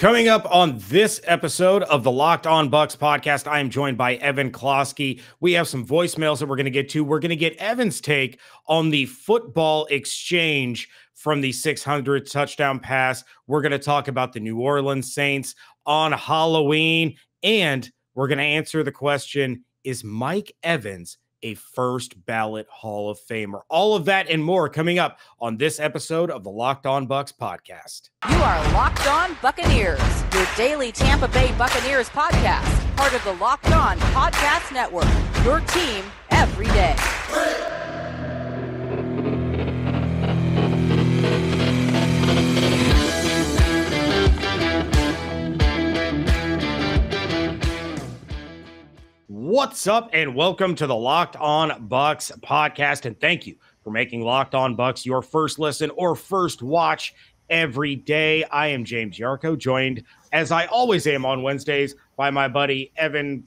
Coming up on this episode of the Locked On Bucs podcast, I am joined by Evan Closky. We have some voicemails that we're going to get to. We're going to get Evan's take on the football exchange from the 600th touchdown pass. We're going to talk about the New Orleans Saints on Halloween, and we're going to answer the question, is Mike Evans a first ballot Hall of Famer? All of that and more coming up on this episode of the Locked On Bucs podcast. You are Locked On Buccaneers, your daily Tampa Bay Buccaneers podcast, part of the Locked On Podcast Network, your team every day. What's up, and welcome to the Locked On Bucs podcast, and thank you for making Locked On Bucs your first listen or first watch every day. I am James Yarko, joined, as I always am on Wednesdays, by my buddy Evan,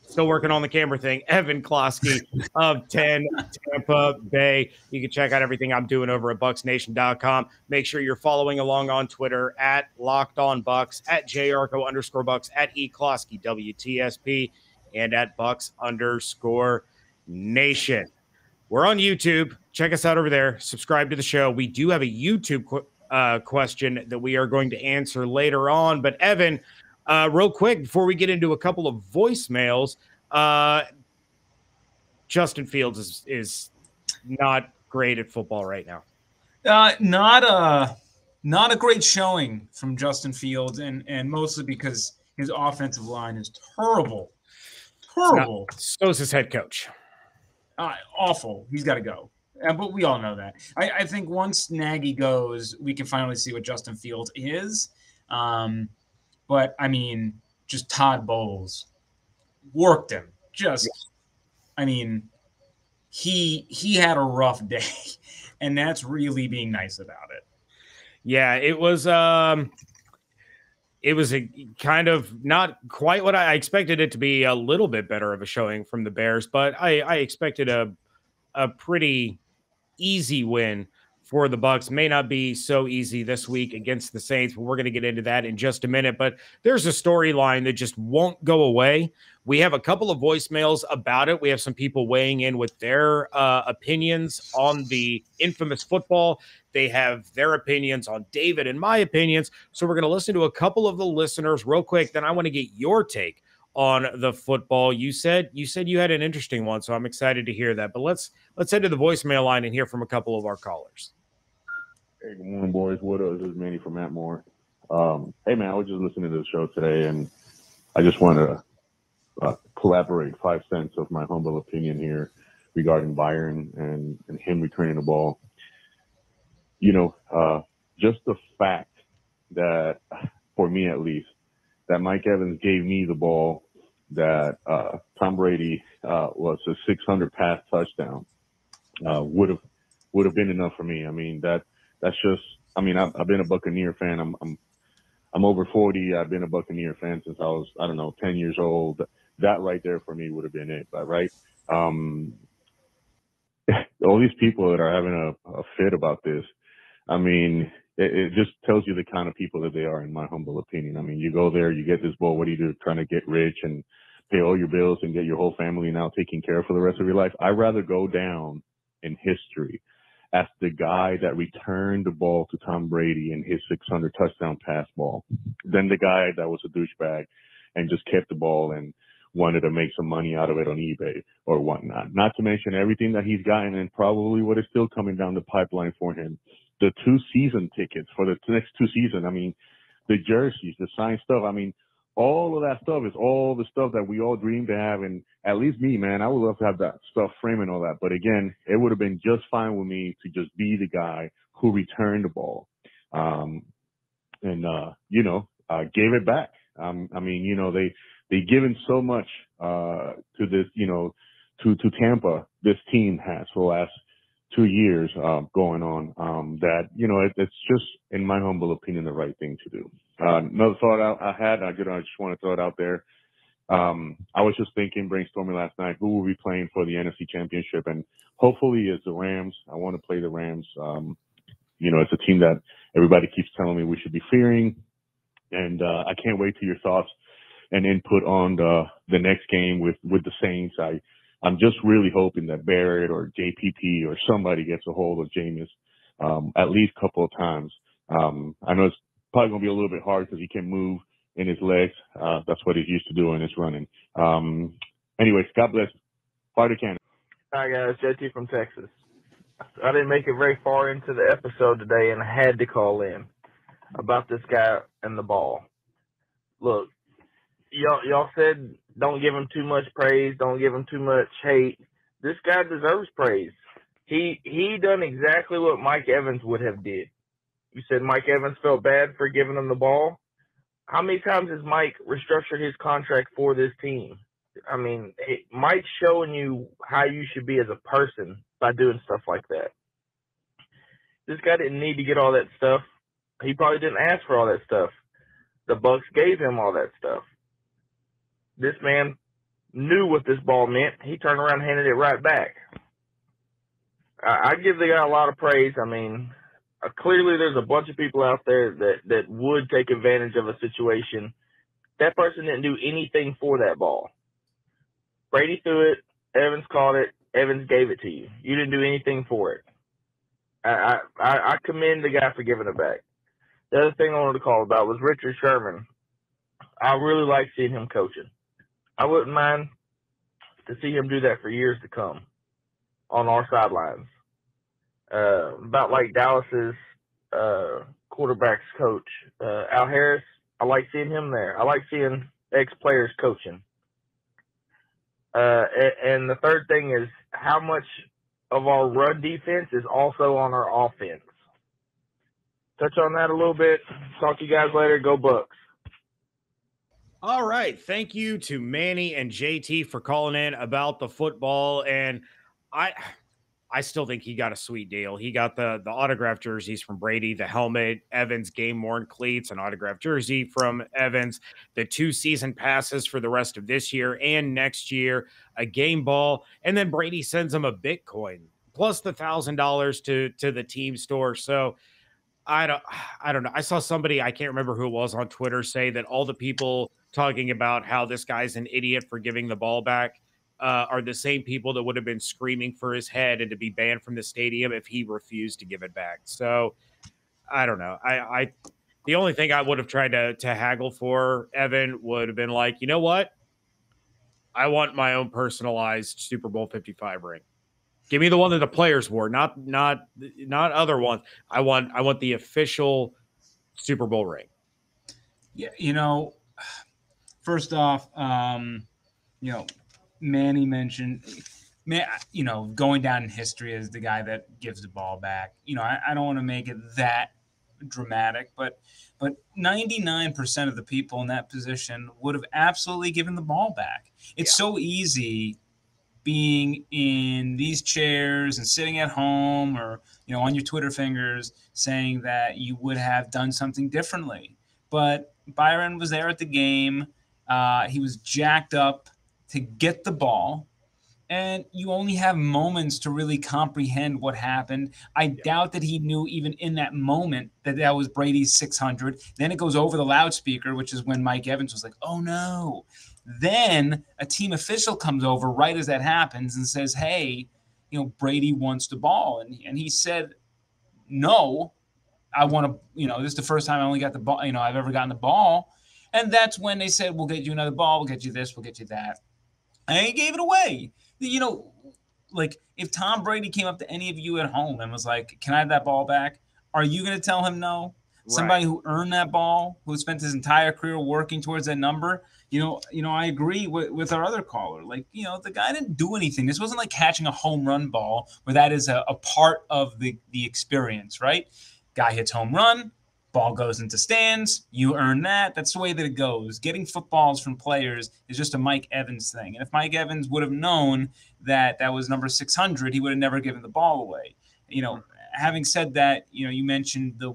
still working on the camera thing, Evan Closky of 10 Tampa Bay. You can check out everything I'm doing over at BucsNation.com. Make sure you're following along on Twitter at Locked On Bucs, at JYarko_Bucs, at eClosky WTSP, and at Bucs_Nation. We're on YouTube. Check us out over there. Subscribe to the show. We do have a YouTube question that we are going to answer later on. But Evan, real quick, before we get into a couple of voicemails, Justin Fields is not great at football right now. Not a great showing from Justin Fields, and mostly because his offensive line is terrible. Terrible. So is his head coach. Awful. He's got to go. But we all know that. I think once Nagy goes, we can finally see what Justin Fields is. But, I mean, just Todd Bowles worked him. He had a rough day, and that's really being nice about it. Yeah, it was a kind of not quite what I expected it to be, a little bit better of a showing from the Bears, but I expected a pretty easy win for the Bucs. May not be so easy this week against the Saints, but we're going to get into that in just a minute. But there's a storyline that just won't go away. We have a couple of voicemails about it. We have some people weighing in with their opinions on the infamous football. They have their opinions on David and my opinions. So we're going to listen to a couple of the listeners real quick. Then I want to get your take on the football. You said you had an interesting one, so I'm excited to hear that. But let's head to the voicemail line and hear from a couple of our callers. Hey, good morning, boys. What up? This is Manny from Matt Moore. Hey, man, I was just listening to the show today, and I just want to collaborate 5 cents of my humble opinion here regarding Byron and him returning the ball. You know, just the fact that, for me at least, that Mike Evans gave me the ball, that Tom Brady was a 600 pass touchdown would have been enough for me. I mean, that's just, I mean, I've been a Buccaneer fan. I'm over 40. I've been a Buccaneer fan since I was, 10 years old. That right there for me would have been it. But right, all these people that are having a fit about this, I mean, it just tells you the kind of people that they are, in my humble opinion. I mean, you go there, you get this ball. What do you do? Trying to get rich and pay all your bills and get your whole family now taken care of for the rest of your life? I'd rather go down in history as the guy that returned the ball to Tom Brady in his 600 touchdown pass ball than the guy that was a douchebag and just kept the ball and wanted to make some money out of it on eBay or whatnot. Not to mention everything that he's gotten and probably what is still coming down the pipeline for him. The 2 season tickets for the next 2 seasons. I mean, the jerseys, the signed stuff. I mean, all of that stuff is all the stuff that we all dream to have. And at least me, man, I would love to have that stuff frame and all that. But again, it would have been just fine with me to just be the guy who returned the ball. Gave it back. I mean, they given so much to this, to Tampa, this team has for the last 2 years going on, that, it's just, in my humble opinion, the right thing to do. Another thought I had, I just want to throw it out there. I was just brainstorming last night, who will be playing for the NFC Championship, and hopefully it's the Rams. I want to play the Rams. It's a team that everybody keeps telling me we should be fearing. And I can't wait to your thoughts and input on the next game with the Saints. I'm just really hoping that Barrett or JPP or somebody gets a hold of Jameis at least a couple of times. I know it's probably going to be a little bit hard because he can move in his legs. That's what he's used to doing is running. Anyways, God bless. Fire to Canada. Hi, guys. JT from Texas. I didn't make it very far into the episode today, and I had to call in about this guy and the ball. Look, y'all said don't give him too much praise, don't give him too much hate. This guy deserves praise. He done exactly what Mike Evans would have did. You said Mike Evans felt bad for giving him the ball. How many times has Mike restructured his contract for this team? I mean, Mike's showing you how you should be as a person by doing stuff like that. This guy didn't need to get all that stuff. He probably didn't ask for all that stuff. The Bucs gave him all that stuff. This man knew what this ball meant. He turned around and handed it right back. I give the guy a lot of praise. I mean, clearly there's a bunch of people out there that would take advantage of a situation. That person didn't do anything for that ball. Brady threw it. Evans caught it. Evans gave it to you. You didn't do anything for it. I commend the guy for giving it back. The other thing I wanted to call about was Richard Sherman. I really like seeing him coaching. I wouldn't mind to see him do that for years to come on our sidelines. About like Dallas's quarterback's coach, Al Harris. I like seeing him there. I like seeing ex-players coaching. And the third thing is how much of our run defense is also on our offense. Touch on that a little bit. Talk to you guys later. Go Bucs. All right. Thank you to Manny and JT for calling in about the football. And I still think he got a sweet deal. He got the autographed jerseys from Brady, the helmet, Evans game-worn cleats, an autographed jersey from Evans, the 2 season passes for the rest of this year and next year, a game ball, and then Brady sends him a Bitcoin plus the $1,000 to the team store. So I don't know. I saw somebody, I can't remember who it was, on Twitter say that all the people talking about how this guy's an idiot for giving the ball back are the same people that would have been screaming for his head and to be banned from the stadium if he refused to give it back. So I don't know. The only thing I would have tried to haggle for Evan would have been like, you know what? I want my own personalized Super Bowl 55 ring. Give me the one that the players wore, not other ones. I want the official Super Bowl ring. Yeah, first off, Manny mentioned, going down in history as the guy that gives the ball back. I don't want to make it that dramatic, but 99% of the people in that position would have absolutely given the ball back. It's so easy being in these chairs and sitting at home or, on your Twitter fingers saying that you would have done something differently. But Byron was there at the game. He was jacked up to get the ball. And you only have moments to really comprehend what happened. I doubt that he knew even in that moment that was Brady's 600. Then it goes over the loudspeaker, which is when Mike Evans was like, oh, no. Then a team official comes over right as that happens and says, hey, Brady wants the ball. And he said, no, I want to, this is the first time I only got the ball, I've ever gotten the ball. And that's when they said, we'll get you another ball. We'll get you this. We'll get you that. And he gave it away. Like if Tom Brady came up to any of you at home and was like, can I have that ball back? Are you going to tell him no? Right. Somebody who earned that ball, who spent his entire career working towards that number. I agree with our other caller. Like, the guy didn't do anything. This wasn't like catching a home run ball where that is a part of the experience, right? Guy hits home run, ball goes into stands, you earn that. That's the way that it goes. Getting footballs from players is just a Mike Evans thing. And if Mike Evans would have known that was number 600, he would have never given the ball away. Having said that, you mentioned the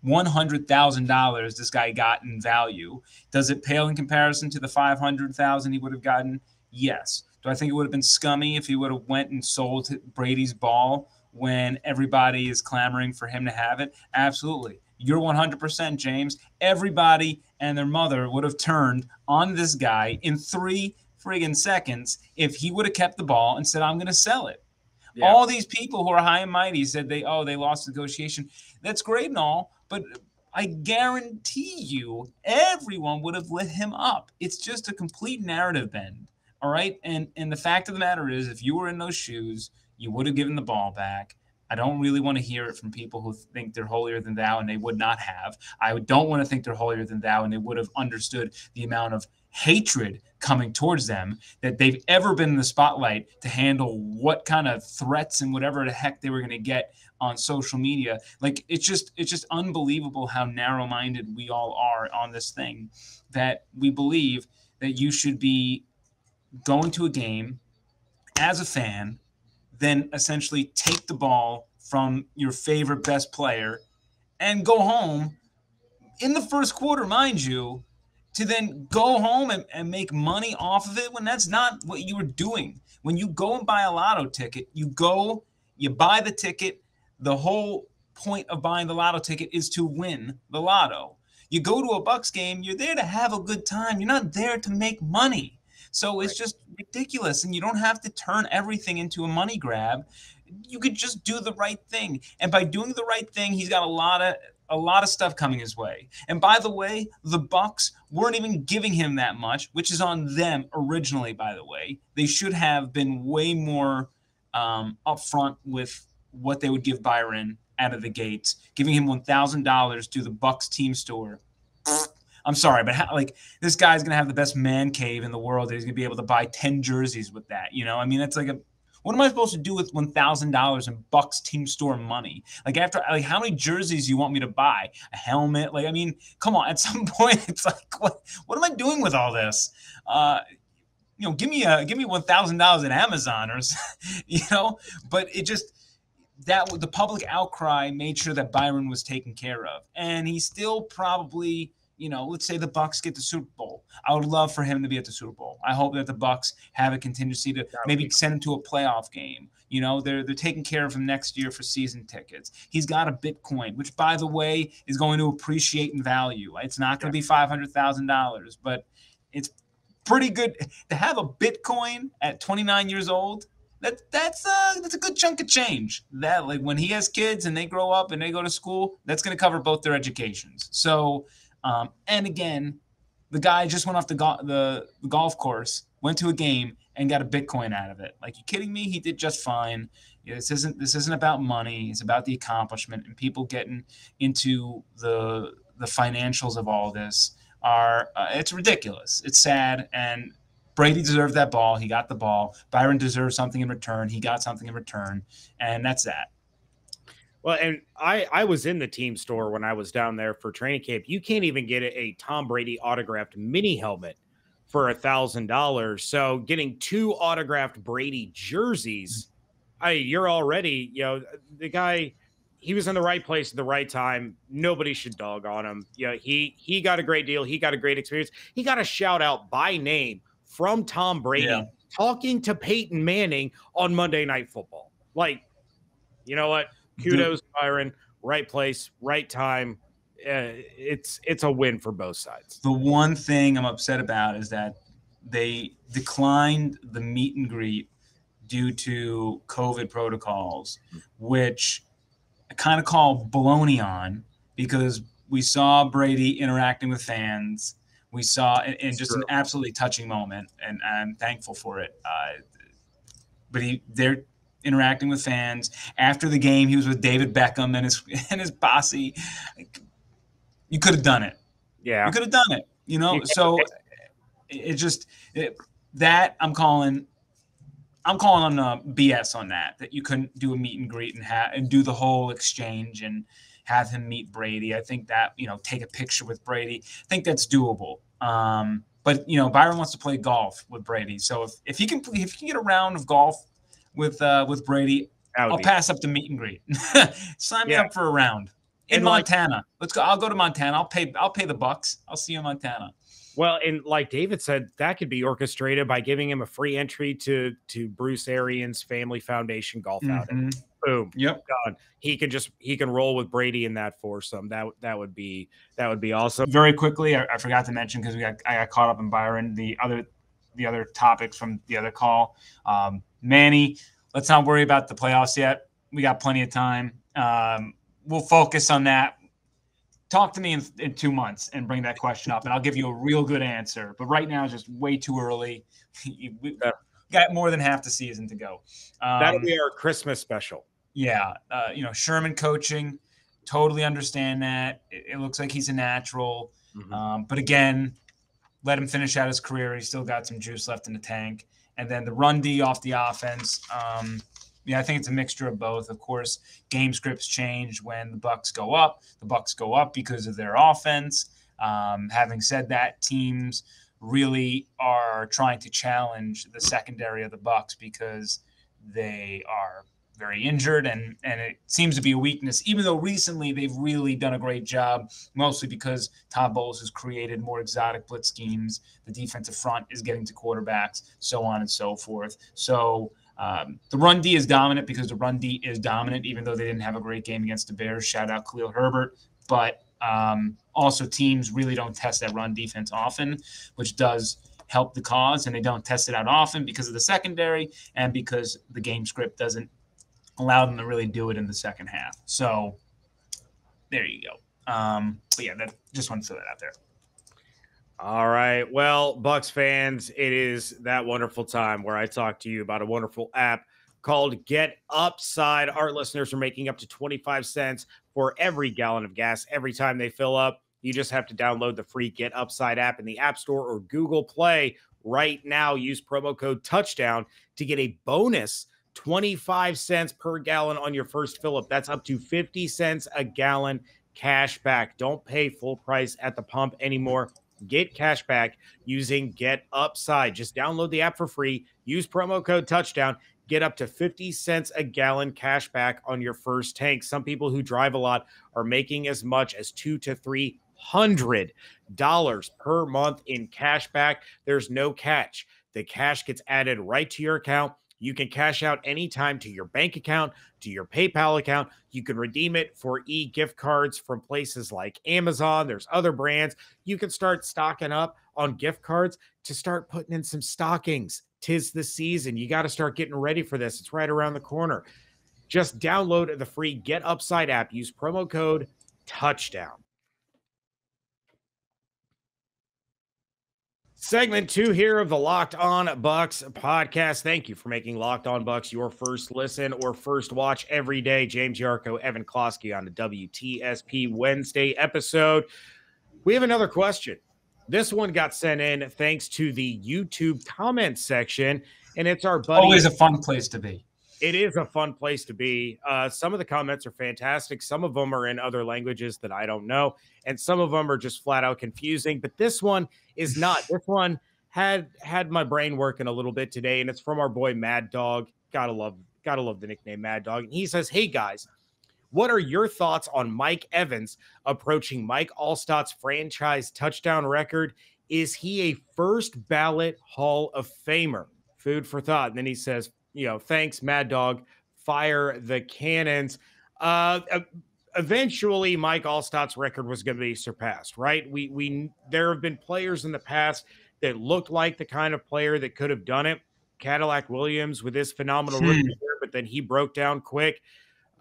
$100,000 this guy got in value. Does it pale in comparison to the $500,000 he would have gotten? Yes. Do I think it would have been scummy if he would have went and sold Brady's ball when everybody is clamoring for him to have it? Absolutely. you're 100%, James. Everybody and their mother would have turned on this guy in 3 friggin' seconds if he would have kept the ball and said, I'm going to sell it. Yeah. All these people who are high and mighty said they lost negotiation. That's great and all, but I guarantee you everyone would have lit him up. It's just a complete narrative bend, all right? And the fact of the matter is, if you were in those shoes, you would have given the ball back. I don't really want to hear it from people who think they're holier than thou, and they would not have. I don't want to think they're holier than thou, and they would have understood the amount of hatred coming towards them that they've ever been in the spotlight to handle what kind of threats and whatever the heck they were going to get on social media. Like, it's just unbelievable how narrow-minded we all are on this thing, that we believe that you should be going to a game as a fan, then essentially take the ball from your favorite best player and go home in the first quarter, mind you, to then go home and make money off of it, when that's not what you were doing. When you go and buy a lotto ticket, you buy the ticket. The whole point of buying the lotto ticket is to win the lotto. You go to a Bucs game, you're there to have a good time. You're not there to make money. So it's just ridiculous, and you don't have to turn everything into a money grab. You could just do the right thing. And by doing the right thing, he's got a lot of stuff coming his way. And by the way, the Bucs weren't even giving him that much, which is on them originally, by the way. They should have been way more upfront with what they would give Byron out of the gates, giving him $1,000 to the Bucs team store. I'm sorry, but this guy's going to have the best man cave in the world. He's going to be able to buy 10 jerseys with that. You know, I mean, it's like what am I supposed to do with $1,000 in Bucs team store money? How many jerseys do you want me to buy? A helmet? I mean, come on. At some point, it's like, what am I doing with all this? Give me $1,000 at Amazon or, but it just, the public outcry made sure that Byron was taken care of. And he still probably, let's say the Bucs get the Super Bowl. I would love for him to be at the Super Bowl. I hope that the Bucs have a contingency to maybe send him to a playoff game. They're taking care of him next year for season tickets. He's got a Bitcoin, which, by the way, is going to appreciate in value. It's not going to be $500,000, but it's pretty good to have a Bitcoin at 29 years old. That's a good chunk of change. That, when he has kids and they grow up and they go to school, that's going to cover both their educations. So. And again, the guy just went off the golf course, went to a game, and got a Bitcoin out of it. Like, you kidding me? He did just fine. This isn't about money. It's about the accomplishment, and people getting into the financials of all this are it's ridiculous. It's sad, and Brady deserved that ball. He got the ball. Byron deserved something in return. He got something in return, and that's that. Well, and I was in the team store when I was down there for training camp. You can't even get a Tom Brady autographed mini helmet for $1,000. So getting 2 autographed Brady jerseys, you're already, the guy, he was in the right place at the right time. Nobody should dog on him. He got a great deal. He got a great experience. He got a shout out by name from Tom Brady talking to Peyton Manning on Monday Night Football. You know what? Kudos, Byron. Right place, right time. It's a win for both sides. The one thing I'm upset about is that they declined the meet and greet due to COVID protocols, which I kind of call baloney on, because we saw Brady interacting with fans. We saw in just an absolutely touching moment, and I'm thankful for it. But they're interacting with fans. After the game, he was with David Beckham and his posse. You could have done it. Yeah. You could have done it, So that I'm calling on BS on that you couldn't do a meet and greet and do the whole exchange and have him meet Brady. I think that, take a picture with Brady. I think that's doable. But Byron wants to play golf with Brady. So if he can get a round of golf with Brady, I'll pass up the meet and greet. Sign me up for a round in Montana. Let's go. I'll go to Montana. I'll pay the Bucs. I'll see you in Montana. Well, and like David said, that could be orchestrated by giving him a free entry to Bruce Arians' Family Foundation golf outing. Boom. Yep. Done. He can roll with Brady in that foursome. That would be awesome. Very quickly, I forgot to mention because I got caught up in Byron. The other topics from the other call. Manny, let's not worry about the playoffs yet. We got plenty of time. We'll focus on that. Talk to me in 2 months and bring that question up, and I'll give you a real good answer. But right now is just way too early. We got more than half the season to go. That'll be our Christmas special. Yeah. Sherman coaching, totally understand that. It looks like he's a natural. But again, let him finish out his career. He's still got some juice left in the tank. And then the run D off the offense. I think it's a mixture of both. Of course, game scripts change when the Bucs go up. The Bucs go up because of their offense. Having said that, teams really are trying to challenge the secondary of the Bucs because they are very injured, and it seems to be a weakness, even though recently they've really done a great job, mostly because Todd Bowles has created more exotic blitz schemes. The defensive front is getting to quarterbacks, so on and so forth. So the run D is dominant because the run D is dominant, even though they didn't have a great game against the Bears. Shout out Khalil Herbert. But also teams really don't test that run defense often, which does help the cause, and they don't test it out often because of the secondary and because the game script doesn't allow them to really do it in the second half. So there you go. But yeah, just want to throw that out there. All right. Well, Bucs fans, it is that wonderful time where I talk to you about a wonderful app called Get Upside. Our listeners are making up to 25 cents for every gallon of gas every time they fill up. You just have to download the free Get Upside app in the App Store or Google Play right now. Use promo code Touchdown to get a bonus 25 cents per gallon on your first fill up. That's up to 50 cents a gallon cash back. Don't pay full price at the pump anymore. Get cash back using Get Upside. Just download the app for free. Use promo code Touchdown. Get up to 50 cents a gallon cash back on your first tank. Some people who drive a lot are making as much as $200 to $300 per month in cash back. There's no catch. The cash gets added right to your account. You can cash out anytime to your bank account, to your PayPal account. You can redeem it for e-gift cards from places like Amazon. There's other brands. You can start stocking up on gift cards to start putting in some stockings. 'Tis the season. You got to start getting ready for this. It's right around the corner. Just download the free Get Upside app. Use promo code Touchdown. Segment 2 here of the Locked On Bucs podcast. Thank you for making Locked On Bucs your first listen or first watch every day. James Yarko, Evan Closky on the WTSP Wednesday episode. We have another question. This one got sent in thanks to the YouTube comment section, and it's our buddy. Always a fun place to be. It is a fun place to be. Some of the comments are fantastic. Some of them are in other languages that I don't know, and some of them are just flat out confusing. But this one is not. This one had my brain working a little bit today, and it's from our boy Mad Dog. Gotta love the nickname Mad Dog. And he says, "Hey guys, what are your thoughts on Mike Evans approaching Mike Allstott's franchise touchdown record? Is he a first ballot Hall of Famer? Food for thought." And then he says, thanks, Mad Dog. Fire the cannons. Eventually, Mike Allstott's record was going to be surpassed, right? There have been players in the past that looked like the kind of player that could have done it. Cadillac Williams with his phenomenal rookie year, but then he broke down quick.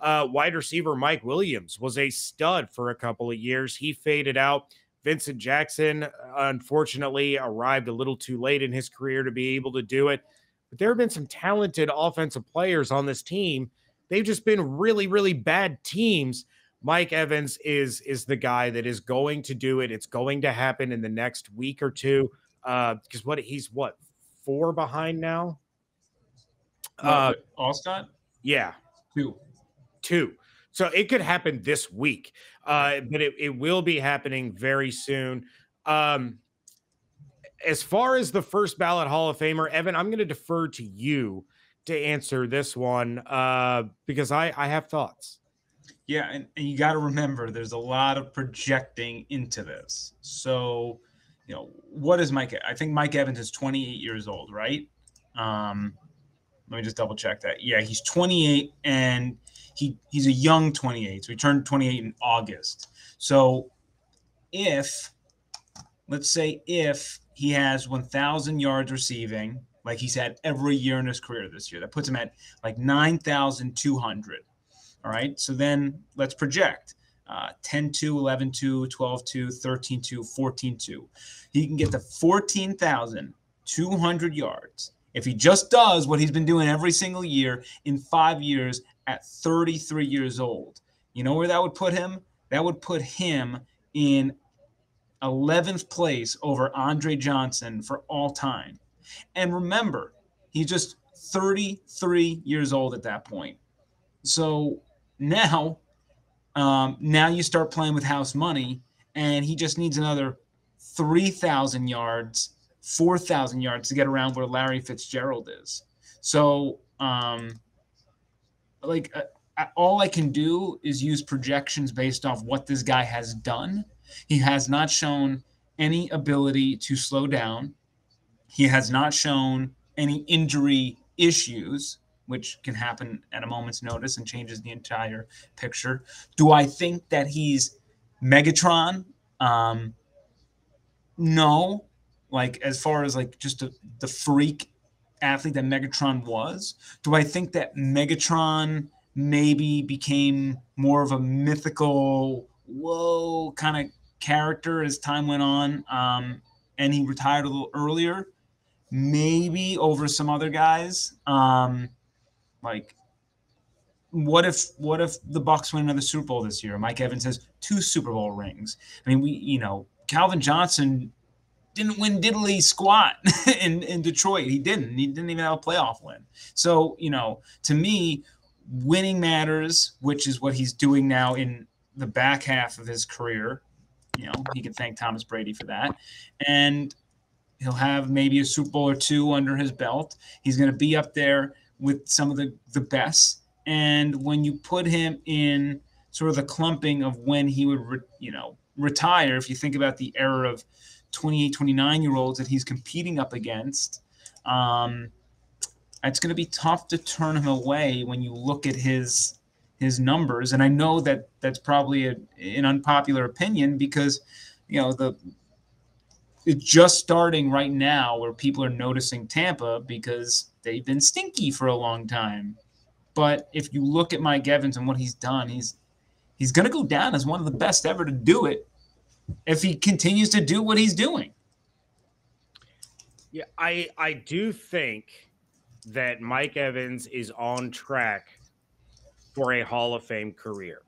Wide receiver Mike Williams was a stud for a couple of years. He faded out. Vincent Jackson, unfortunately, arrived a little too late in his career to be able to do it. But there have been some talented offensive players on this team. They've just been really, really bad teams. Mike Evans is the guy that is going to do it. It's going to happen in the next week or two. Because he's 4 behind now? Allstott? Yeah. 2. So it could happen this week. But it will be happening very soon. As far as the first ballot Hall of Famer, Evan, I'm going to defer to you to answer this one because I have thoughts. Yeah, and you got to remember there's a lot of projecting into this. So what is Mike? I think Mike Evans is 28 years old, right? Let me just double check that. Yeah, he's 28, and he's a young 28. So he turned 28 in August. So let's say if he has 1,000 yards receiving, like he's had every year in his career this year, that puts him at like 9,200. All right. So then let's project 10-2, 11-2, 12-2, 13-2, 14-2. He can get to 14,200 yards if he just does what he's been doing every single year in 5 years at 33 years old. You know where that would put him? That would put him in 11th place over Andre Johnson for all time. And remember, he's just 33 years old at that point. So now you start playing with house money, and he just needs another 3,000 yards, 4,000 yards to get around where Larry Fitzgerald is. So, all I can do is use projections based off what this guy has done. He has not shown any ability to slow down. He has not shown any injury issues, which can happen at a moment's notice and changes the entire picture. Do I think that he's Megatron? No. Like, as far as like just the freak athlete that Megatron was. Do I think that Megatron maybe became more of a mythical, whoa kind of character as time went on, and he retired a little earlier? Maybe over some other guys. Like, what if the Bucs win another Super Bowl this year? Mike Evans has 2 Super Bowl rings. I mean, Calvin Johnson didn't win diddly squat in Detroit. He didn't even have a playoff win. So, to me, winning matters, which is what he's doing now in the back half of his career. He can thank Thomas Brady for that. And he'll have maybe a Super Bowl or 2 under his belt. He's going to be up there with some of the best. And when you put him in sort of the clumping of when he would, retire, if you think about the era of 28, 29-year-olds that he's competing up against, it's going to be tough to turn him away when you look at his numbers. And I know that that's probably an unpopular opinion because, it's just starting right now where people are noticing Tampa because they've been stinky for a long time. But if you look at Mike Evans and what he's done, he's going to go down as one of the best ever to do it if he continues to do what he's doing. Yeah, I do think that Mike Evans is on track for a Hall of Fame career.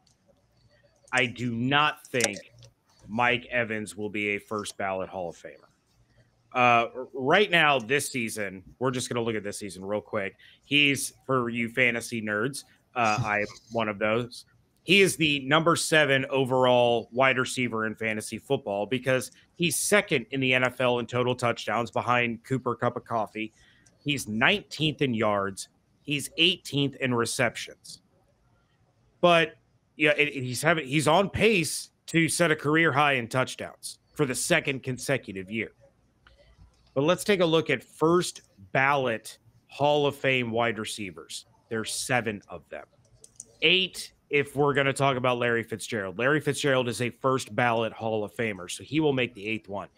I do not think Mike Evans will be a first ballot Hall of Famer. Right now, this season, we're just going to look at this season real quick. He's, for you fantasy nerds, I'm one of those. He is the number 7 overall wide receiver in fantasy football because he's second in the NFL in total touchdowns behind Cooper Cup of Coffee. He's 19th in yards. He's 18th in receptions. But yeah, he's on pace to set a career high in touchdowns for the second consecutive year. But let's take a look at first ballot Hall of Fame wide receivers. There's 7 of them. 8 if we're going to talk about Larry Fitzgerald. Larry Fitzgerald is a first ballot Hall of Famer, so he will make the 8th one.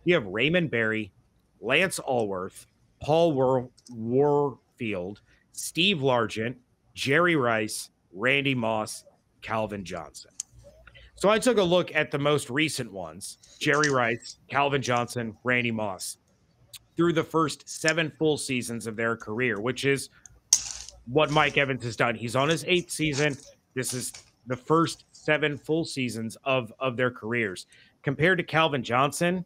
You have Raymond Barry, Lance Allworth, Paul Warfield, Steve Largent, Jerry Rice, Randy Moss, Calvin Johnson. So I took a look at the most recent ones, Jerry Rice, Calvin Johnson, Randy Moss, through the first 7 full seasons of their career, which is what Mike Evans has done. He's on his 8th season. This is the first 7 full seasons of their careers. Compared to Calvin Johnson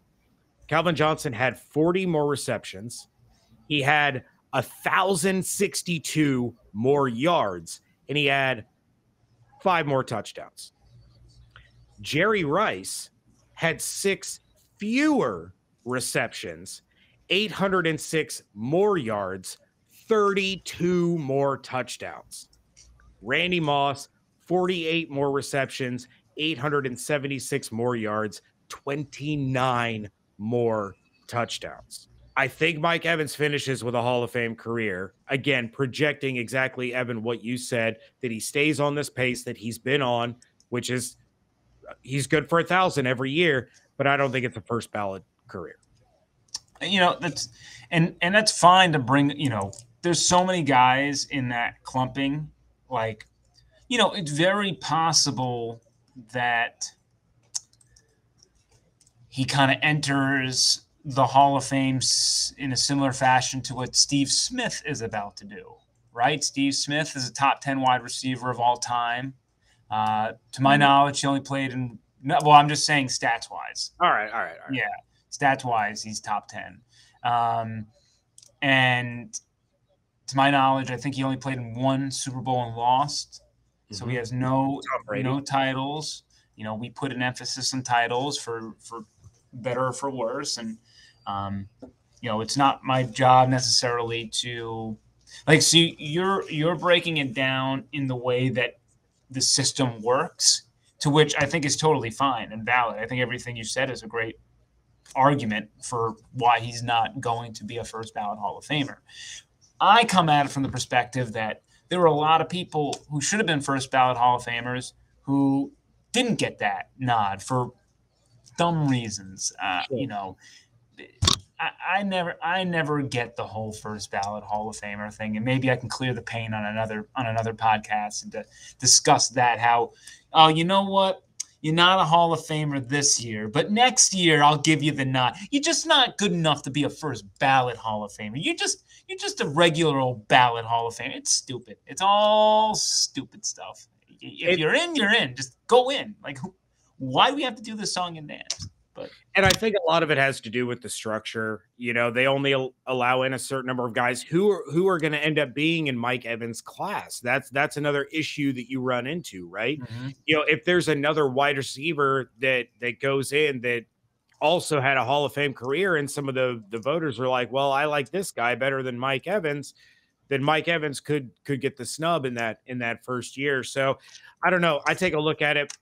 had 40 more receptions. He had 1,062 more yards, and he had 5 more touchdowns. Jerry Rice had 6 fewer receptions, 806 more yards, 32 more touchdowns. Randy Moss, 48 more receptions, 876 more yards, 29 more touchdowns. I think Mike Evans finishes with a Hall of Fame career. Again, projecting exactly, Evan, what you said, that he stays on this pace that he's been on, which is he's good for 1,000 every year, but I don't think it's a first ballot career. That's that's fine to bring, there's so many guys in that clumping. Like, it's very possible that he kind of enters the Hall of Fame in a similar fashion to what Steve Smith is about to do, right? Steve Smith is a top 10 wide receiver of all time. To my knowledge, he only played I'm just saying stats wise. All right. Yeah. Stats wise, he's top 10. And to my knowledge, I think he only played in one Super Bowl and lost. So he has no titles. We put an emphasis on titles for better or for worse. And, it's not my job necessarily to you're breaking it down in the way that the system works, to which I think is totally fine and valid. I think everything you said is a great argument for why he's not going to be a first ballot Hall of Famer. I come at it from the perspective that there were a lot of people who should have been first ballot Hall of Famers who didn't get that nod for dumb reasons. Sure. I never get the whole first ballot Hall of Famer thing, and maybe I can clear the pain on another podcast and to discuss that. How, you know what? You're not a Hall of Famer this year, but next year I'll give you the nod. You're just not good enough to be a first ballot Hall of Famer. You're just a regular old ballot Hall of Famer. It's stupid. It's all stupid stuff. If you're in, you're in. Just go in. Like, why do we have to do this song and dance? And I think a lot of it has to do with the structure. They only allow in a certain number of guys who are going to end up being in Mike Evans' class. That's another issue that you run into, right? Mm-hmm. If there's another wide receiver that goes in that also had a Hall of Fame career, and some of the voters are like, well, I like this guy better than Mike Evans, then Mike Evans could get the snub in that first year. So I don't know. I take a look at it.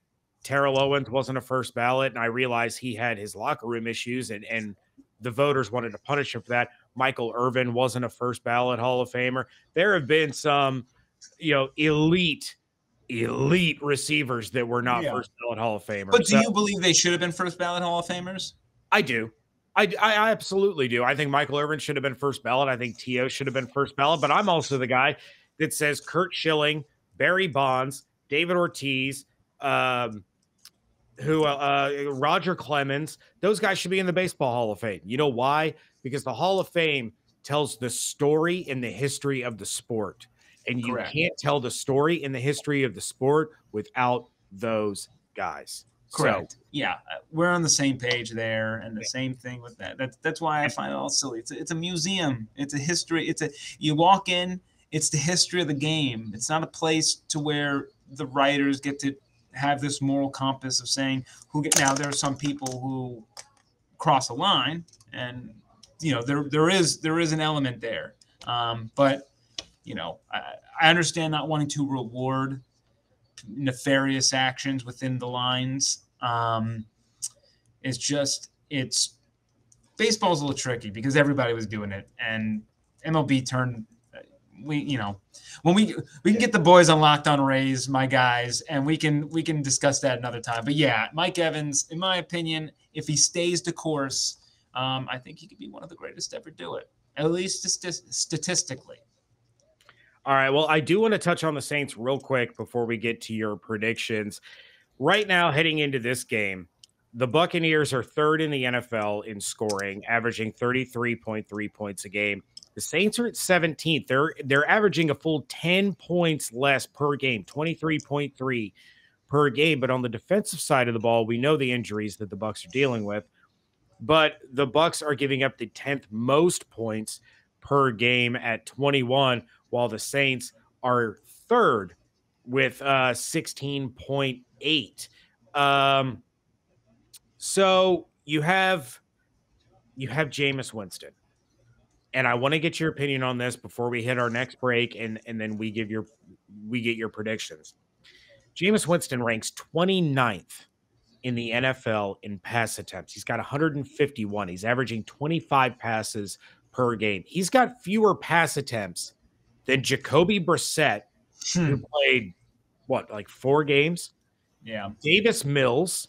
Terrell Owens wasn't a first ballot, and I realized he had his locker room issues, and the voters wanted to punish him for that. Michael Irvin wasn't a first ballot Hall of Famer. There have been some, elite receivers that were not first ballot Hall of Famers. But do you believe they should have been first ballot Hall of Famers? I do. I absolutely do. I think Michael Irvin should have been first ballot. I think T.O. should have been first ballot, but I'm also the guy that says Curt Schilling, Barry Bonds, David Ortiz, Roger Clemens, those guys should be in the Baseball Hall of Fame. You know why? Because the Hall of Fame tells the story in the history of the sport. And you can't tell the story in the history of the sport without those guys. Correct. So, yeah, we're on the same page there, and the same thing with that. That's why I find it all silly. It's a museum. It's a history. You walk in, it's the history of the game. It's not a place to where the writers get to have this moral compass of saying now there are some people who cross a line, and there is an element there, but I understand not wanting to reward nefarious actions within the lines. It's baseball's a little tricky because everybody was doing it, and MLB turned. When we can get the boys on Locked On Rays, my guys, and we can discuss that another time. But yeah, Mike Evans, in my opinion, if he stays the course, I think he could be one of the greatest to ever do it, at least statistically. All right. Well, I do want to touch on the Saints real quick before we get to your predictions. Right now, heading into this game, the Buccaneers are third in the NFL in scoring, averaging 33.3 points a game. The Saints are at 17th. They're averaging a full 10 points less per game, 23.3 per game. But on the defensive side of the ball, we know the injuries that the Bucs are dealing with. But the Bucs are giving up the 10th most points per game at 21, while the Saints are third with 16.8. So you have Jameis Winston. And I want to get your opinion on this before we hit our next break, and then we get your predictions. Jameis Winston ranks 29th in the NFL in pass attempts. He's got 151. He's averaging 25 passes per game. He's got fewer pass attempts than Jacoby Brissett, who played, like 4 games? Yeah. Davis Mills,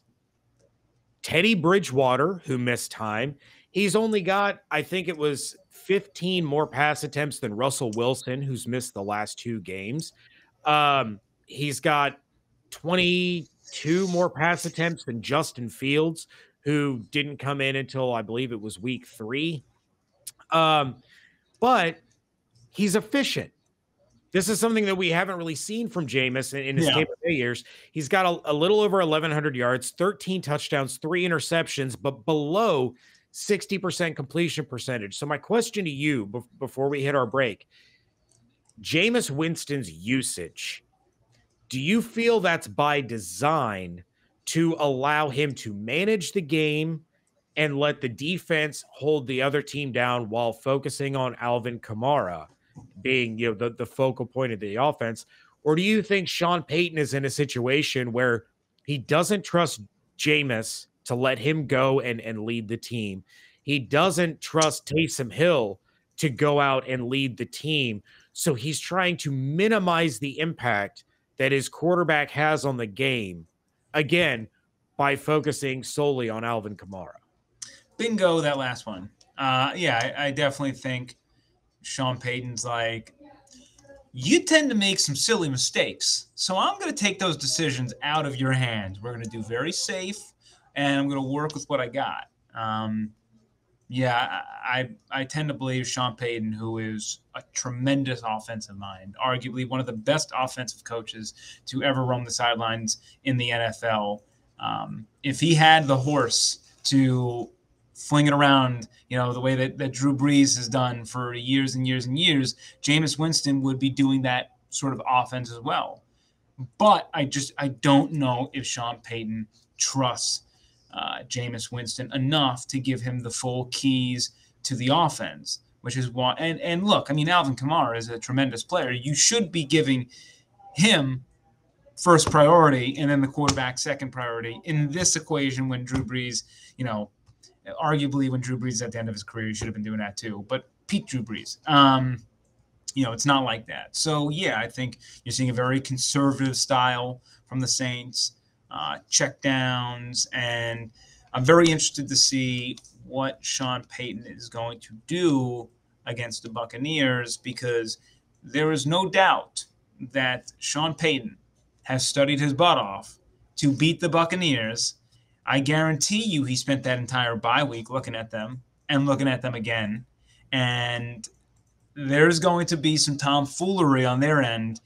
Teddy Bridgewater, who missed time. He's only got, I think it was 15 more pass attempts than Russell Wilson, who's missed the last 2 games. He's got 22 more pass attempts than Justin Fields, who didn't come in until I believe it was week 3. But he's efficient. This is something that we haven't really seen from Jameis in his Tampa Bay years. He's got a little over 1,100 yards, 13 touchdowns, 3 interceptions, but below 60% completion percentage. So my question to you before we hit our break, Jameis Winston's usage, do you feel that's by design to allow him to manage the game and let the defense hold the other team down while focusing on Alvin Kamara being, the focal point of the offense? Or do you think Sean Payton is in a situation where he doesn't trust Jameis to let him go and lead the team? He doesn't trust Taysom Hill to go out and lead the team. So he's trying to minimize the impact that his quarterback has on the game, again, by focusing solely on Alvin Kamara. Bingo, that last one. I definitely think Sean Payton's like, you tend to make some silly mistakes, so I'm going to take those decisions out of your hands. We're going to do very safe, and I'm going to work with what I got. I tend to believe Sean Payton, who is a tremendous offensive mind, arguably one of the best offensive coaches to ever roam the sidelines in the NFL. If he had the horse to fling it around, the way that Drew Brees has done for years and years and years, Jameis Winston would be doing that sort of offense as well. But I don't know if Sean Payton trusts Jameis Winston enough to give him the full keys to the offense, which is why. And look, Alvin Kamara is a tremendous player. You should be giving him first priority and then the quarterback second priority in this equation when Drew Brees, arguably when Drew Brees is at the end of his career, he should have been doing that too. But peak Drew Brees, it's not like that. So, I think you're seeing a very conservative style from the Saints, check downs, and I'm very interested to see what Sean Payton is going to do against the Buccaneers, because there is no doubt that Sean Payton has studied his butt off to beat the Buccaneers. I guarantee you he spent that entire bye week looking at them and looking at them again. And there's going to be some tomfoolery on their end,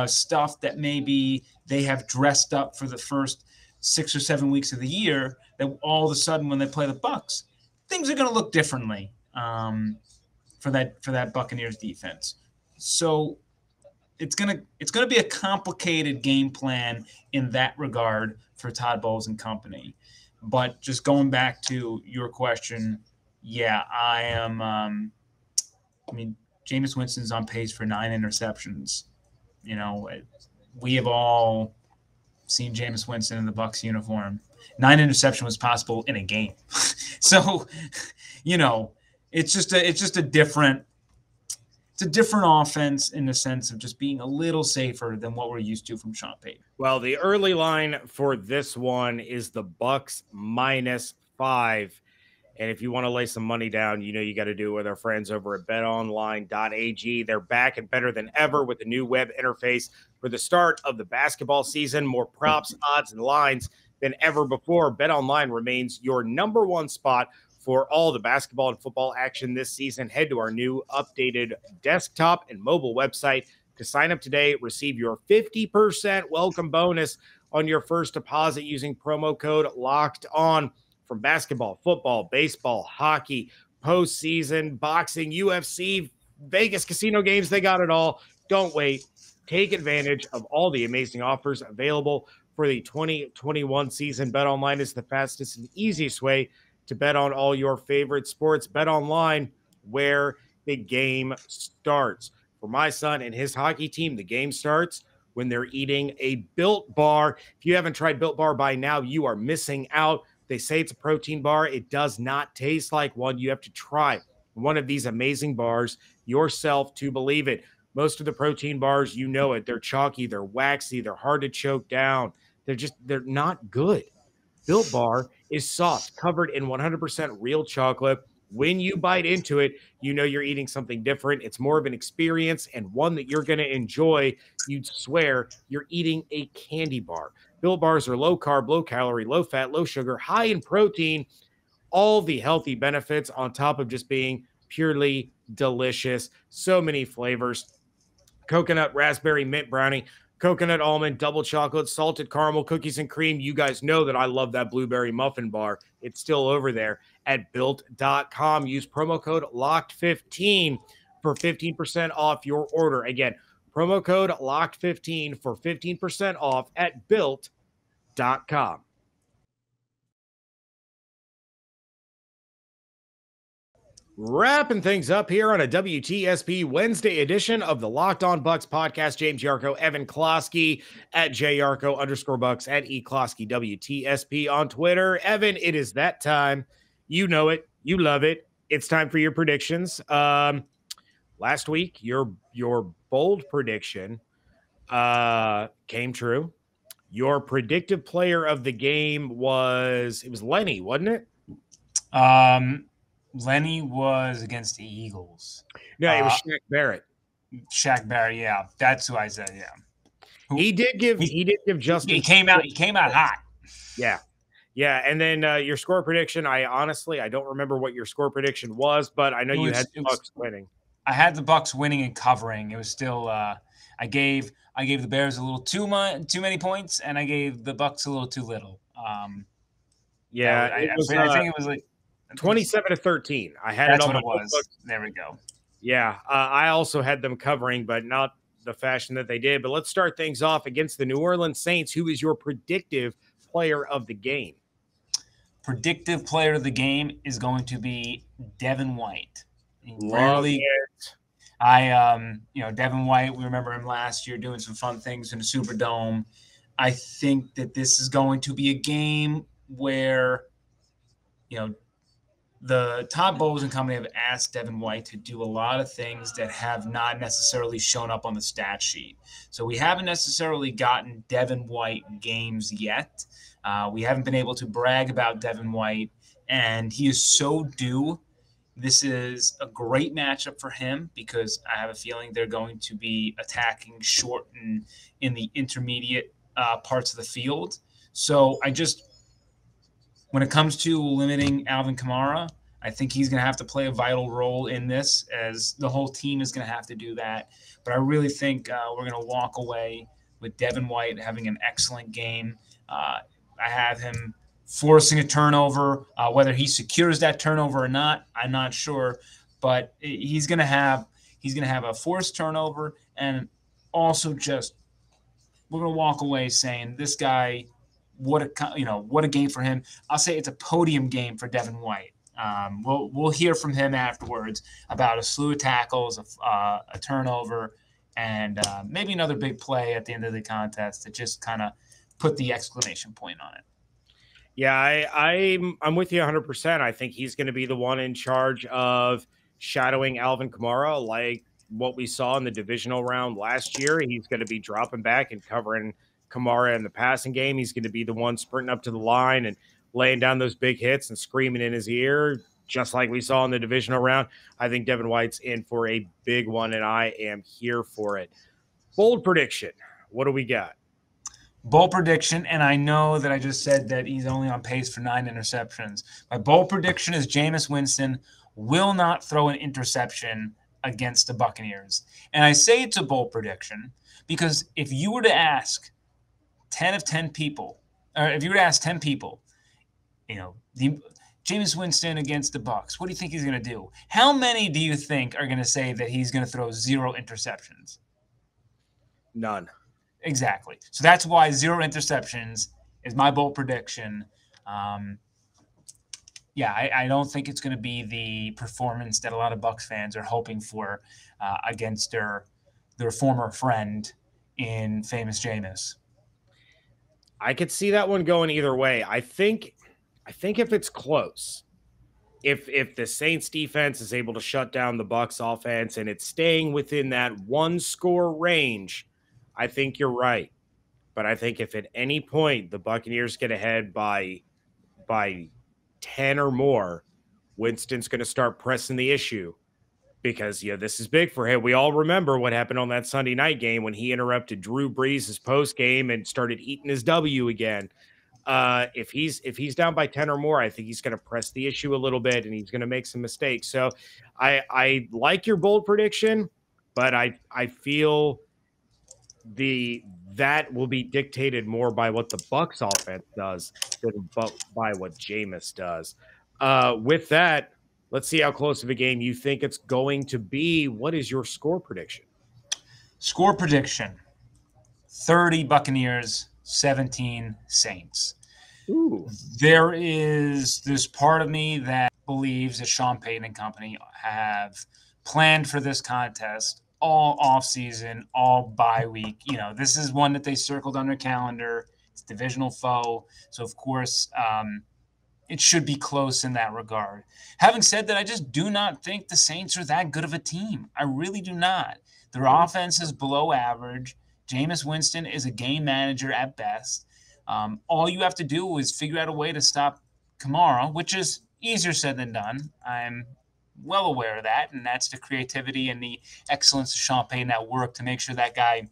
stuff that maybe they have dressed up for the first 6 or 7 weeks of the year, that all of a sudden when they play the Bucs, things are going to look differently for that Buccaneers defense. So it's gonna be a complicated game plan in that regard for Todd Bowles and company. But just going back to your question, I am. Jameis Winston's on pace for 9 interceptions. We have all seen Jameis Winston in the Bucs uniform. 9 interception was possible in a game. So, it's just a different. It's a different offense in the sense of just being a little safer than what we're used to from Sean Payton. Well, the early line for this one is the Bucs -5. And if you want to lay some money down, you got to do it with our friends over at betonline.ag. They're back and better than ever with a new web interface for the start of the basketball season. More props, odds, and lines than ever before. BetOnline remains your number one spot for all the basketball and football action this season. Head to our new updated desktop and mobile website to sign up today. Receive your 50% welcome bonus on your first deposit using promo code LOCKEDON. From basketball, football, baseball, hockey, postseason, boxing, UFC, Vegas casino games, they got it all. Don't wait. Take advantage of all the amazing offers available for the 2021 season. BetOnline is the fastest and easiest way to bet on all your favorite sports. BetOnline, where the game starts. For my son and his hockey team, the game starts when they're eating a Built Bar. If you haven't tried Built Bar by now, you are missing out. They say it's a protein bar. It does not taste like one. You have to try one of these amazing bars yourself to believe it. Most of the protein bars, you know it. They're chalky, they're waxy, they're hard to choke down. They're not good. Built Bar is soft, covered in 100% real chocolate. When you bite into it, you know you're eating something different. It's more of an experience and one that you're going to enjoy. You'd swear you're eating a candy bar. Built Bars are low carb, low calorie, low fat, low sugar, high in protein, all the healthy benefits on top of just being purely delicious. So many flavors: coconut, raspberry, mint brownie, coconut almond, double chocolate, salted caramel, cookies and cream. You guys know that I love that blueberry muffin bar. It's still over there at built.com. Use promo code LOCKED15 for 15% off your order. Again, promo code LOCKED15 for 15% off at built.com. Wrapping things up here on a WTSP Wednesday edition of the Locked On Bucs podcast. James Yarko, Evan Closky at JYarko_Bucs at eClosky WTSP on Twitter. Evan, it is that time. You know it. You love it. It's time for your predictions. Last week, your bold prediction came true. Your predictive player of the game was Lenny, wasn't it? Lenny was against the Eagles. No, it was Shaq Barrett. Shaq Barrett, yeah, that's who I said. Yeah, he did give Justin. He came out hot. Yeah. And then your score prediction. I don't remember what your score prediction was, but I know you had the Bucs winning. I had the Bucs winning and covering. It was still. I gave the Bears a little too many points, and I gave the Bucs a little too little. I think it was like 27-13. I had That's it on what my it was. notebook. There we go. Yeah, I also had them covering, but not the fashion that they did. But let's start things off against the New Orleans Saints. Who is your predictive player of the game? Predictive player of the game is going to be Devin White. Devin White, we remember him last year doing some fun things in the Superdome. I think that this is going to be a game where, the Todd Bowles and company have asked Devin White to do a lot of things that have not necessarily shown up on the stat sheet. So we haven't necessarily gotten Devin White games yet. We haven't been able to brag about Devin White, and he is so due. This is a great matchup for him because I have a feeling they're going to be attacking short and in the intermediate parts of the field. So when it comes to limiting Alvin Kamara, I think he's going to have to play a vital role in this, as the whole team is going to have to do that. But I really think we're going to walk away with Devin White having an excellent game. I have him forcing a turnover. Whether he secures that turnover or not, I'm not sure. But he's going to have a forced turnover, and also we're going to walk away saying this guy. What a game for him. I'll say it's a podium game for Devin White. We'll hear from him afterwards about a slew of tackles, a turnover, and maybe another big play at the end of the contest to just kind of put the exclamation point on it. Yeah, I'm with you 100%. I think he's going to be the one in charge of shadowing Alvin Kamara, like what we saw in the divisional round last year. He's going to be dropping back and covering Kamara in the passing game. He's going to be the one sprinting up to the line and laying down those big hits and screaming in his ear, just like we saw in the divisional round. I think Devin White's in for a big one, and I am here for it. Bold prediction. What do we got? Bold prediction, and I know that I just said that he's only on pace for 9 interceptions. My bold prediction is Jameis Winston will not throw an interception against the Buccaneers. And I say it's a bold prediction because if you were to ask 10 people, Jameis Winston against the Bucs, what do you think he's going to do? How many do you think are going to say that he's going to throw 0 interceptions? None. Exactly. So that's why 0 interceptions is my bold prediction. I don't think it's going to be the performance that a lot of Bucs fans are hoping for against their former friend in famous Jameis. I could see that one going either way. I think if it's close, if the Saints defense is able to shut down the Bucs offense and it's staying within that 1 score range, I think you're right. But I think if at any point the Buccaneers get ahead by 10 or more, Winston's going to start pressing the issue because, this is big for him. We all remember what happened on that Sunday night game when he interrupted Drew Brees' post game and started eating his W again. If he's down by 10 or more, I think he's going to press the issue a little bit and he's going to make some mistakes. So I like your bold prediction, but I feel that will be dictated more by what the Bucs offense does than by what Jameis does. With that, let's see how close of a game you think it's going to be. What is your score prediction? Score prediction: 30 Buccaneers, 17 Saints. Ooh. There is this part of me that believes that Sean Payton and company have planned for this contest all offseason, all bye week. This is one that they circled on their calendar. It's divisional foe. So, of course, it should be close in that regard. Having said that, I just do not think the Saints are that good of a team. I really do not. Their offense is below average. Jameis Winston is a game manager at best. All you have to do is figure out a way to stop Kamara, which is easier said than done. I'm well aware of that, and that's the creativity and the excellence of Sean Payton at work to make sure that guy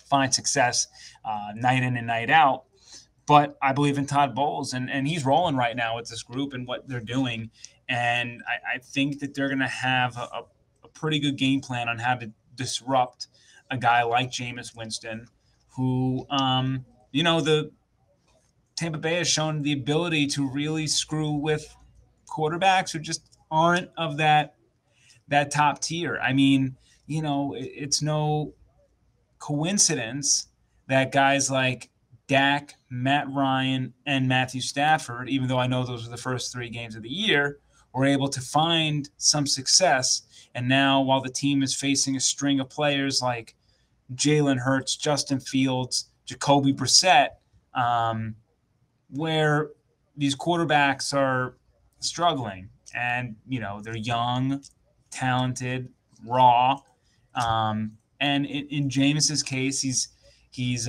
finds success night in and night out. But I believe in Todd Bowles, and he's rolling right now with this group and what they're doing. And I think that they're going to have a pretty good game plan on how to disrupt a guy like Jameis Winston, who, the Tampa Bay has shown the ability to really screw with quarterbacks who just aren't of that top tier. I mean, it's no coincidence that guys like Dak, Matt Ryan, and Matthew Stafford, even though I know those were the first 3 games of the year, were able to find some success. And now, while the team is facing a string of players like Jalen Hurts, Justin Fields, Jacoby Brissett, where these quarterbacks are struggling, and they're young, talented, raw, and in Jameis's case, he's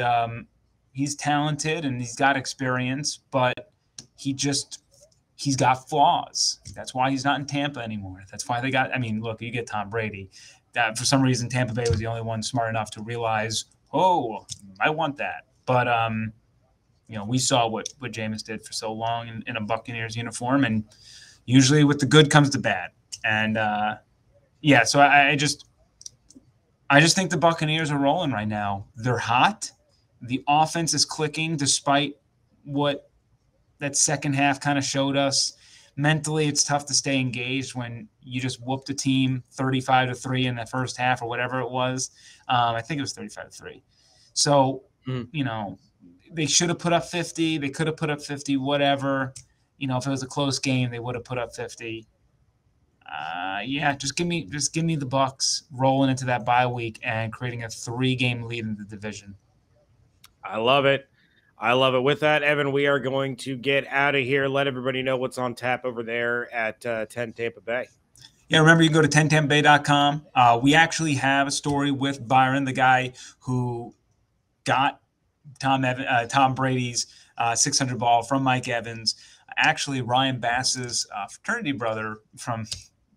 talented and he's got experience, but he's got flaws. That's why he's not in Tampa anymore. That's why they got. I mean, look, you get Tom Brady. That for some reason Tampa Bay was the only one smart enough to realize, I want that. But we saw what Jameis did for so long in a Buccaneers uniform, and usually with the good comes the bad. And so I just think the Buccaneers are rolling right now. They're hot. The offense is clicking despite what that second half kind of showed us. Mentally, it's tough to stay engaged when you just whooped a team 35-3 in the first half or whatever it was. I think it was 35-3. So, they should have put up 50. They could have put up 50, whatever. If it was a close game, they would have put up 50. Just give me the Bucs rolling into that bye week and creating a 3-game lead in the division. I love it. With that, Evan, we are going to get out of here. Let everybody know what's on tap over there at 10 Tampa Bay. Yeah, remember, you can go to 10tampabay.com. We actually have a story with Byron, the guy who got Tom Brady's 600 ball from Mike Evans. Actually, Ryan Bass's fraternity brother from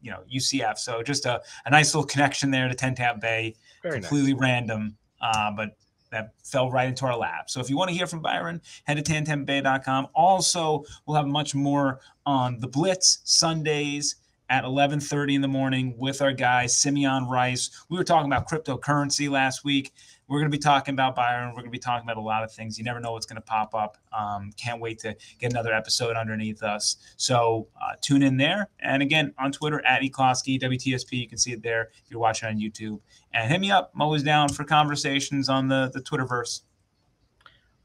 UCF. So just a nice little connection there to 10 Tampa Bay. Very completely nice. Random, but that fell right into our lap. So if you want to hear from Byron, head to 10tampabay.com. Also, we'll have much more on the Blitz Sundays at 11:30 in the morning with our guy, Simeon Rice. We were talking about cryptocurrency last week. We're going to be talking about Byron. We're going to be talking about a lot of things. You never know what's going to pop up. Can't wait to get another episode underneath us. So tune in there. And again, on Twitter, at Closky, WTSP. You can see it there if you're watching on YouTube. And hit me up. I'm always down for conversations on the Twitterverse.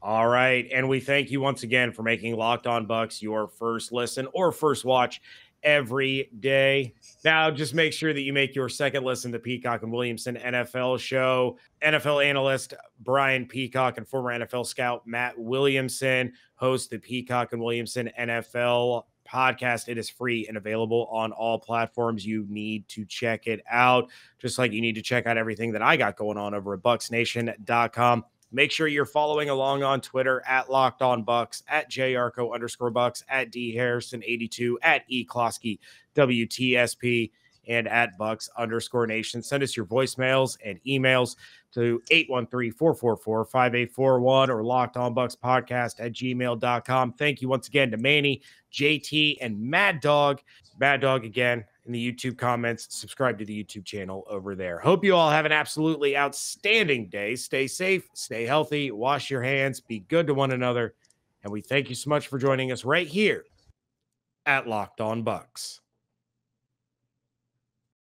All right. And we thank you once again for making Locked On Bucs your first listen or first watch every day. Now, just make sure that you make your second listen to Peacock and Williamson NFL show. NFL analyst Brian Peacock and former NFL scout Matt Williamson host the Peacock and Williamson NFL podcast. It is free and available on all platforms. You need to check it out, just like you need to check out everything that I got going on over at BucsNation.com. Make sure you're following along on Twitter at Locked On Bucs, at JArco_Bucs, at DHarrison82, at Closky WTSP, and at Bucs_Nation. Send us your voicemails and emails to 813-444-5841 or lockedonbucspodcast@gmail.com. Thank you once again to Manny, JT, and Mad Dog. Mad Dog again in the YouTube comments. Subscribe to the YouTube channel over there. Hope you all have an absolutely outstanding day. Stay safe, stay healthy, wash your hands, be good to one another. And we thank you so much for joining us right here at Locked On Bucs.